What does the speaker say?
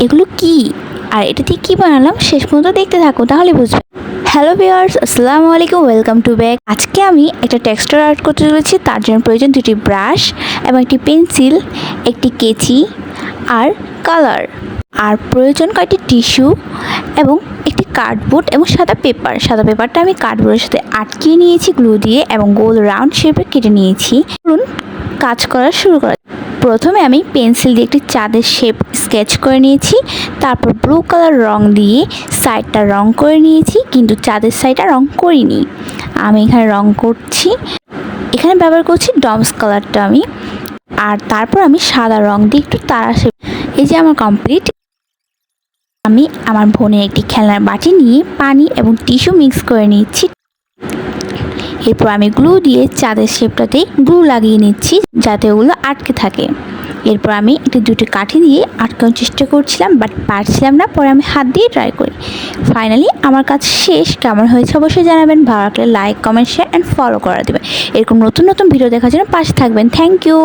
এগুলো কি আর এটা দিয়ে কী বানালাম শেষ পর্যন্ত দেখতে থাকো, তাহলে বুঝবে। হ্যালো ভিউয়ার্স, আসসালামু আলাইকুম, ওয়েলকাম টু ব্যাক। আজকে আমি একটা টেক্সচার আর্ট করতে চলেছি। তার জন্য প্রয়োজন দুটি ব্রাশ এবং একটি পেন্সিল, একটি কেচি আর কালার, আর প্রয়োজন কয়েকটি টিস্যু এবং একটি কার্ডবোর্ড এবং সাদা পেপার। সাদা পেপারটা আমি কার্ডবোর্ডের সাথে আটকিয়ে নিয়েছি গ্লু দিয়ে এবং গোল রাউন্ড শেপে কেটে নিয়েছি। চলুন কাজ করা শুরু করা। প্রথমে আমি পেন্সিল দিয়ে একটি চাঁদের শেপ স্কেচ করে নিয়েছি। তারপর ব্লু কালার রং দিয়ে সাইডটা রং করে নিয়েছি, কিন্তু চাঁদের সাইডটা রং করিনি। আমি এখানে রং করছি, এখানে ব্যবহার করছি ডমস কালারটা আমি। আর তারপর আমি সাদা রং দিয়ে একটু তারা শেপ। এই যে আমার কমপ্লিট। আমি আমার বোনের একটি খেলনার বাটি নিয়ে পানি এবং টিস্যু মিক্স করে নিচ্ছি। এরপর আমি গ্লু দিয়ে চাঁদের শেপটাতে গ্লু লাগিয়ে নিচ্ছি যাতে ওগুলো আটকে থাকে। এরপর আমি দুটো কাঠি দিয়ে আটকানোর চেষ্টা করছিলাম, বাট পারছিলাম না। পরে আমি হাত দিয়ে ট্রাই করি। ফাইনালি আমার কাজ শেষ। কেমন হয়েছে অবশ্যই জানাবেন। ভালো লাগলে like, comment, share and follow করে দেবেন। এরকম নতুন নতুন ভিডিও দেখার জন্য পাশে থাকবেন। Thank you.